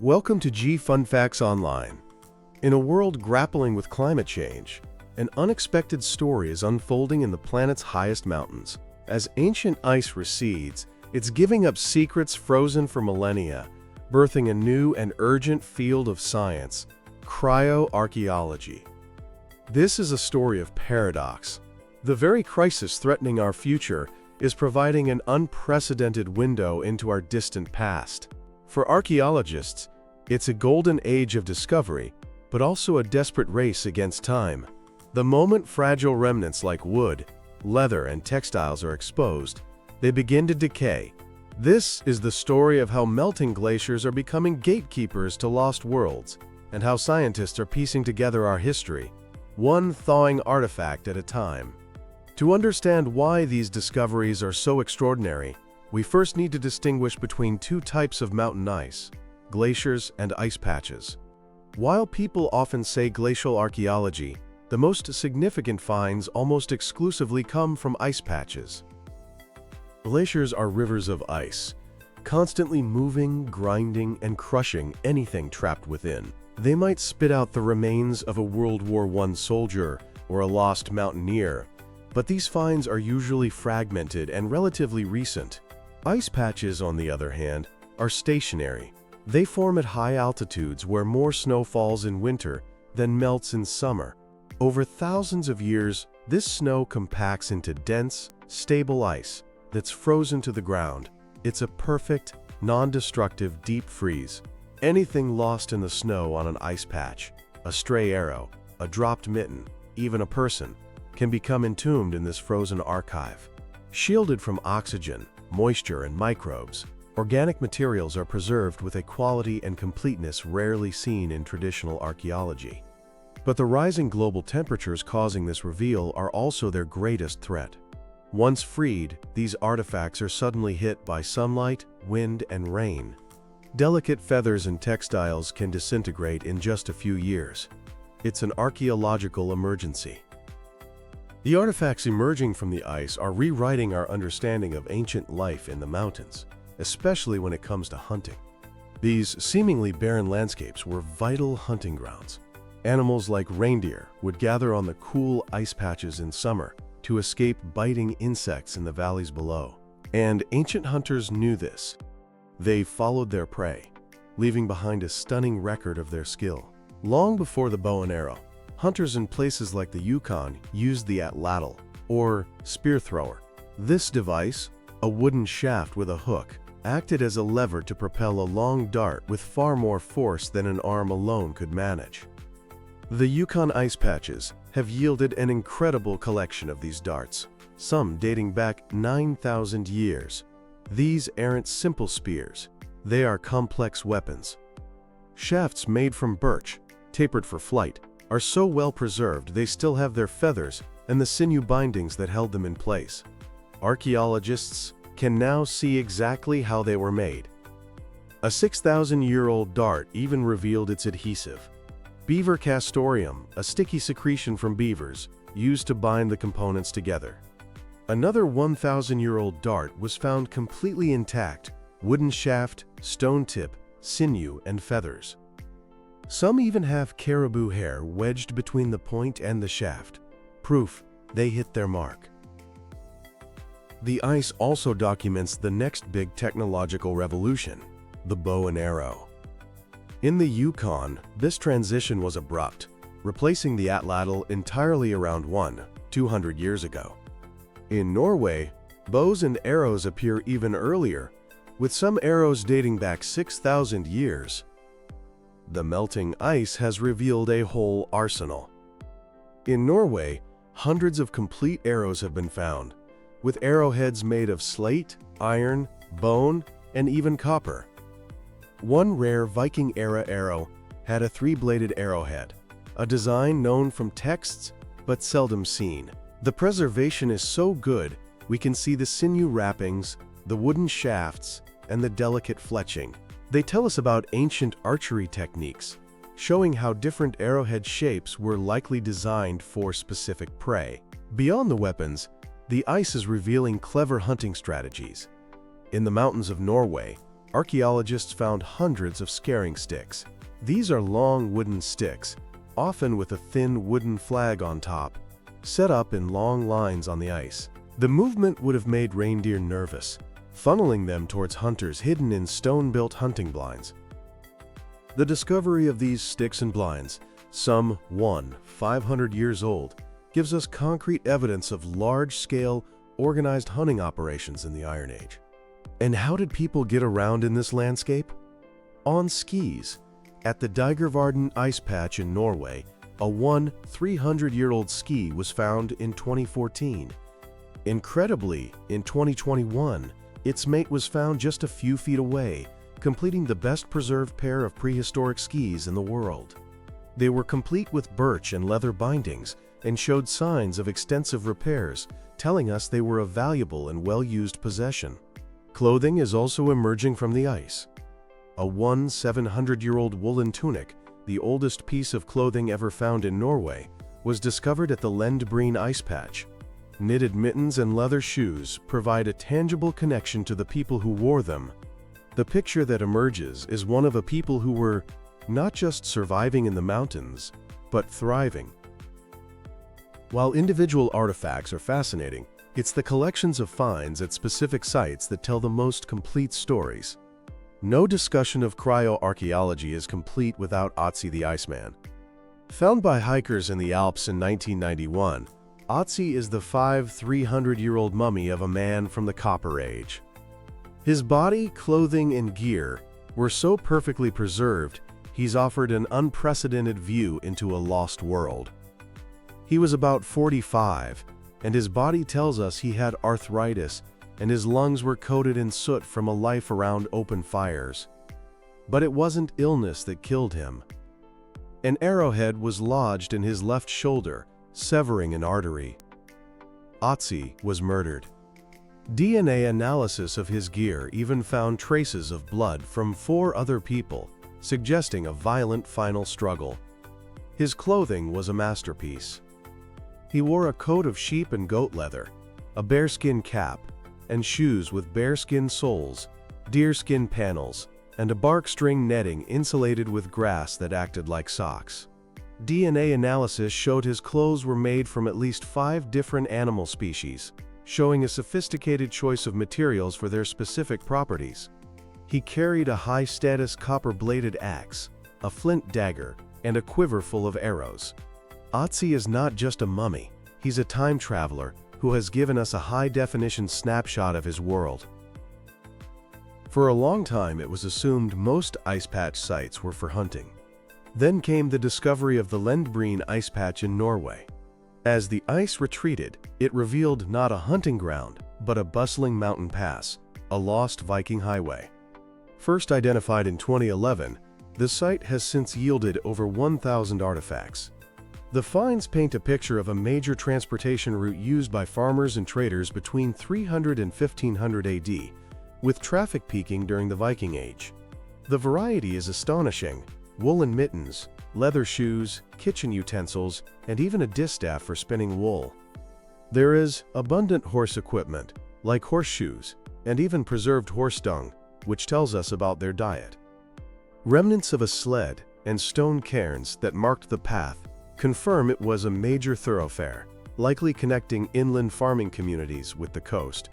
Welcome to G Fun Facts Online. In a world grappling with climate change, an unexpected story is unfolding in the planet's highest mountains. As ancient ice recedes, it's giving up secrets frozen for millennia, birthing a new and urgent field of science, cryo-archaeology. This is a story of paradox. The very crisis threatening our future is providing an unprecedented window into our distant past. For archaeologists, it's a golden age of discovery, but also a desperate race against time. The moment fragile remnants like wood, leather, and textiles are exposed, they begin to decay. This is the story of how melting glaciers are becoming gatekeepers to lost worlds, and how scientists are piecing together our history, one thawing artifact at a time. To understand why these discoveries are so extraordinary, we first need to distinguish between two types of mountain ice: glaciers and ice patches. While people often say glacial archaeology, the most significant finds almost exclusively come from ice patches. Glaciers are rivers of ice, constantly moving, grinding, and crushing anything trapped within. They might spit out the remains of a World War I soldier or a lost mountaineer, but these finds are usually fragmented and relatively recent. Ice patches, on the other hand, are stationary. They form at high altitudes where more snow falls in winter than melts in summer. Over thousands of years, this snow compacts into dense, stable ice that's frozen to the ground. It's a perfect, non-destructive deep freeze. Anything lost in the snow on an ice patch, a stray arrow, a dropped mitten, even a person, can become entombed in this frozen archive. Shielded from oxygen, moisture, and microbes, organic materials are preserved with a quality and completeness rarely seen in traditional archaeology. But the rising global temperatures causing this reveal are also their greatest threat. Once freed, these artifacts are suddenly hit by sunlight, wind, and rain. Delicate feathers and textiles can disintegrate in just a few years. It's an archaeological emergency. The artifacts emerging from the ice are rewriting our understanding of ancient life in the mountains, especially when it comes to hunting. These seemingly barren landscapes were vital hunting grounds. Animals like reindeer would gather on the cool ice patches in summer to escape biting insects in the valleys below. And ancient hunters knew this. They followed their prey, leaving behind a stunning record of their skill. Long before the bow and arrow, hunters in places like the Yukon used the atlatl, or spear thrower. This device, a wooden shaft with a hook, acted as a lever to propel a long dart with far more force than an arm alone could manage. The Yukon ice patches have yielded an incredible collection of these darts, some dating back 9,000 years. These aren't simple spears. They are complex weapons. Shafts made from birch, tapered for flight, are so well preserved they still have their feathers and the sinew bindings that held them in place. Archaeologists can now see exactly how they were made. A 6,000-year-old dart even revealed its adhesive. Beaver castoreum, a sticky secretion from beavers, used to bind the components together. Another 1,000-year-old dart was found completely intact: wooden shaft, stone tip, sinew, and feathers. Some even have caribou hair wedged between the point and the shaft, proof they hit their mark. The ice also documents the next big technological revolution: the bow and arrow. In the Yukon, this transition was abrupt, replacing the atlatl entirely around 200 years ago. In Norway, bows and arrows appear even earlier, with some arrows dating back 6,000 years. The melting ice has revealed a whole arsenal. In Norway, hundreds of complete arrows have been found, with arrowheads made of slate, iron, bone, and even copper. One rare Viking-era arrow had a three-bladed arrowhead, a design known from texts but seldom seen. The preservation is so good we can see the sinew wrappings, the wooden shafts, and the delicate fletching. They tell us about ancient archery techniques, showing how different arrowhead shapes were likely designed for specific prey. Beyond the weapons, the ice is revealing clever hunting strategies. In the mountains of Norway, archaeologists found hundreds of scaring sticks. These are long wooden sticks, often with a thin wooden flag on top, set up in long lines on the ice. The movement would have made reindeer nervous, funneling them towards hunters hidden in stone-built hunting blinds. The discovery of these sticks and blinds, some 500 years old, gives us concrete evidence of large-scale, organized hunting operations in the Iron Age. And how did people get around in this landscape? On skis. At the Deigervarden ice patch in Norway, a 300-year-old ski was found in 2014. Incredibly, in 2021, its mate was found just a few feet away, completing the best-preserved pair of prehistoric skis in the world. They were complete with birch and leather bindings and showed signs of extensive repairs, telling us they were a valuable and well-used possession. Clothing is also emerging from the ice. A 700-year-old woolen tunic, the oldest piece of clothing ever found in Norway, was discovered at the Lendbreen ice patch. Knitted mittens and leather shoes provide a tangible connection to the people who wore them. The picture that emerges is one of a people who were not just surviving in the mountains, but thriving. While individual artifacts are fascinating, it's the collections of finds at specific sites that tell the most complete stories. No discussion of cryo-archaeology is complete without Ötzi the Iceman. Found by hikers in the Alps in 1991, Ötzi is the 300-year-old mummy of a man from the Copper Age. His body, clothing, and gear were so perfectly preserved, he's offered an unprecedented view into a lost world. He was about 45, and his body tells us he had arthritis and his lungs were coated in soot from a life around open fires. But it wasn't illness that killed him. An arrowhead was lodged in his left shoulder, severing an artery. Ötzi was murdered. DNA analysis of his gear even found traces of blood from 4 other people, suggesting a violent final struggle. His clothing was a masterpiece. He wore a coat of sheep and goat leather, a bearskin cap, and shoes with bearskin soles, deerskin panels, and a bark string netting insulated with grass that acted like socks. DNA analysis showed his clothes were made from at least 5 different animal species, showing a sophisticated choice of materials for their specific properties. He carried a high-status copper-bladed axe, a flint dagger, and a quiver full of arrows. Ötzi is not just a mummy, he's a time traveler who has given us a high-definition snapshot of his world. For a long time, it was assumed most ice patch sites were for hunting. Then came the discovery of the Lendbreen ice patch in Norway. As the ice retreated, it revealed not a hunting ground, but a bustling mountain pass, a lost Viking highway. First identified in 2011, the site has since yielded over 1,000 artifacts. The finds paint a picture of a major transportation route used by farmers and traders between 300 and 1500 AD, with traffic peaking during the Viking Age. The variety is astonishing: woolen mittens, leather shoes, kitchen utensils, and even a distaff for spinning wool. There is abundant horse equipment, like horseshoes, and even preserved horse dung, which tells us about their diet. Remnants of a sled and stone cairns that marked the path confirm it was a major thoroughfare, likely connecting inland farming communities with the coast.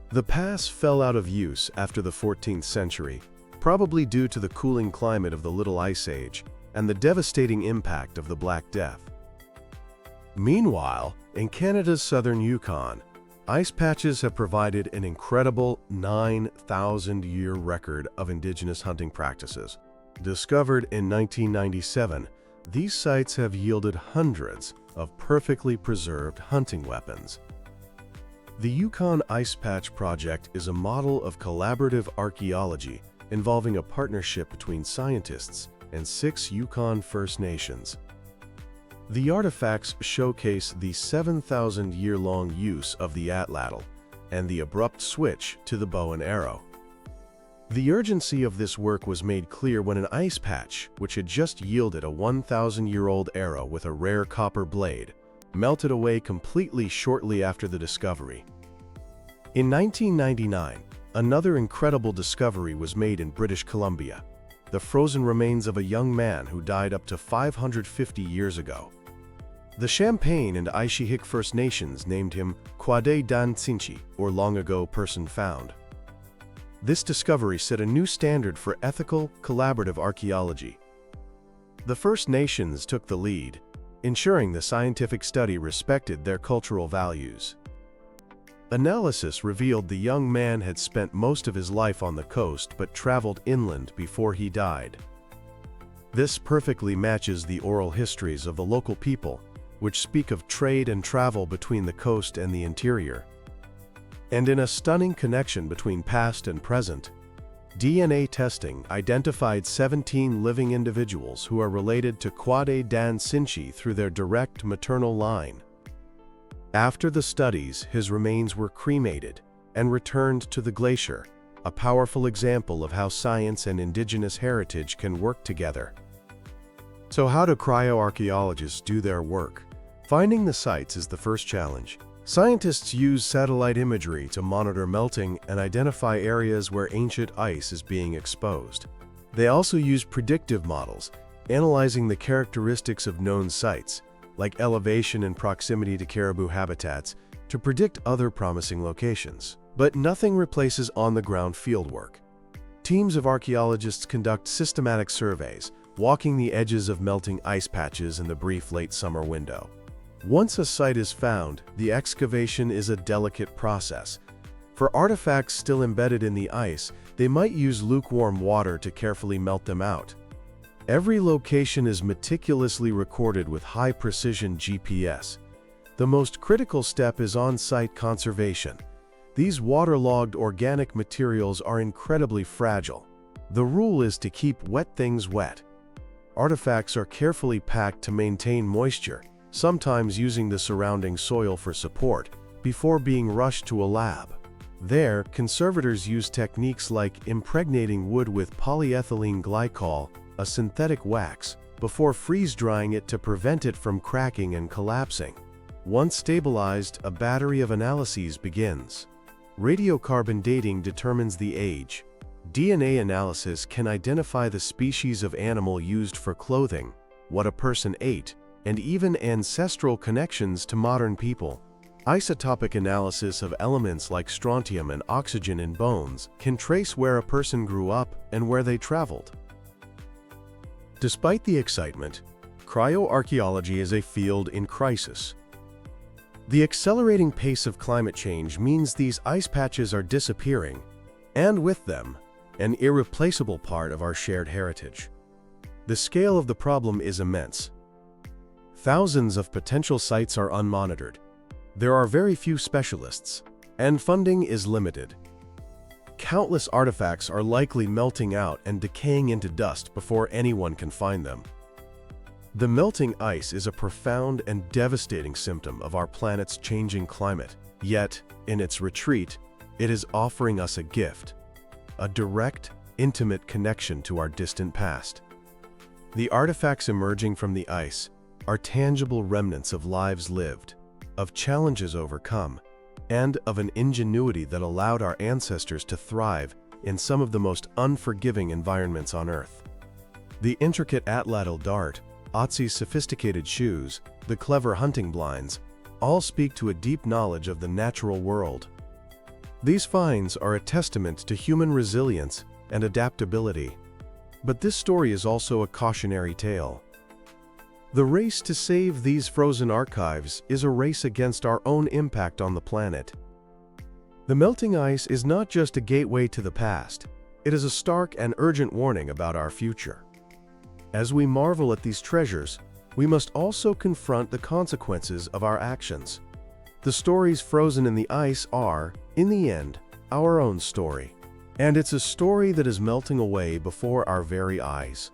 The pass fell out of use after the 14th century, probably due to the cooling climate of the Little Ice Age and the devastating impact of the Black Death. Meanwhile, in Canada's southern Yukon, ice patches have provided an incredible 9,000-year record of Indigenous hunting practices. Discovered in 1997, these sites have yielded hundreds of perfectly preserved hunting weapons. The Yukon Ice Patch Project is a model of collaborative archaeology involving a partnership between scientists and 6 Yukon First Nations. The artifacts showcase the 7,000-year-long use of the atlatl and the abrupt switch to the bow and arrow. The urgency of this work was made clear when an ice patch, which had just yielded a 1,000-year-old arrow with a rare copper blade, melted away completely shortly after the discovery. In 1999, Another incredible discovery was made in British Columbia: the frozen remains of a young man who died up to 550 years ago. The Champagne and Aishihik First Nations named him Kwade Dan Tsinchi, or long ago person found. This discovery set a new standard for ethical, collaborative archaeology. The First Nations took the lead, ensuring the scientific study respected their cultural values. Analysis revealed the young man had spent most of his life on the coast but traveled inland before he died. This perfectly matches the oral histories of the local people, which speak of trade and travel between the coast and the interior. And in a stunning connection between past and present, DNA testing identified 17 living individuals who are related to Kwade Dan Tsinchi through their direct maternal line. After the studies, his remains were cremated and returned to the glacier, a powerful example of how science and indigenous heritage can work together. So how do cryoarchaeologists do their work? Finding the sites is the first challenge. Scientists use satellite imagery to monitor melting and identify areas where ancient ice is being exposed. They also use predictive models, analyzing the characteristics of known sites, like elevation and proximity to caribou habitats, to predict other promising locations. But nothing replaces on-the-ground fieldwork. Teams of archaeologists conduct systematic surveys, walking the edges of melting ice patches in the brief late summer window. Once a site is found, the excavation is a delicate process. For artifacts still embedded in the ice, they might use lukewarm water to carefully melt them out. Every location is meticulously recorded with high-precision GPS. The most critical step is on-site conservation. These waterlogged organic materials are incredibly fragile. The rule is to keep wet things wet. Artifacts are carefully packed to maintain moisture, sometimes using the surrounding soil for support, before being rushed to a lab. There, conservators use techniques like impregnating wood with polyethylene glycol, a synthetic wax, before freeze-drying it to prevent it from cracking and collapsing. Once stabilized, a battery of analyses begins. Radiocarbon dating determines the age. DNA analysis can identify the species of animal used for clothing, what a person ate, and even ancestral connections to modern people. Isotopic analysis of elements like strontium and oxygen in bones can trace where a person grew up and where they traveled. Despite the excitement, cryoarchaeology is a field in crisis. The accelerating pace of climate change means these ice patches are disappearing, and with them, an irreplaceable part of our shared heritage. The scale of the problem is immense. Thousands of potential sites are unmonitored. There are very few specialists, and funding is limited. Countless artifacts are likely melting out and decaying into dust before anyone can find them. The melting ice is a profound and devastating symptom of our planet's changing climate. Yet, in its retreat, it is offering us a gift, a direct, intimate connection to our distant past. The artifacts emerging from the ice are tangible remnants of lives lived, of challenges overcome, and of an ingenuity that allowed our ancestors to thrive in some of the most unforgiving environments on Earth. The intricate atlatl dart, Ötzi's sophisticated shoes, the clever hunting blinds, all speak to a deep knowledge of the natural world. These finds are a testament to human resilience and adaptability. But this story is also a cautionary tale. The race to save these frozen archives is a race against our own impact on the planet. The melting ice is not just a gateway to the past, it is a stark and urgent warning about our future. As we marvel at these treasures, we must also confront the consequences of our actions. The stories frozen in the ice are, in the end, our own story. And it's a story that is melting away before our very eyes.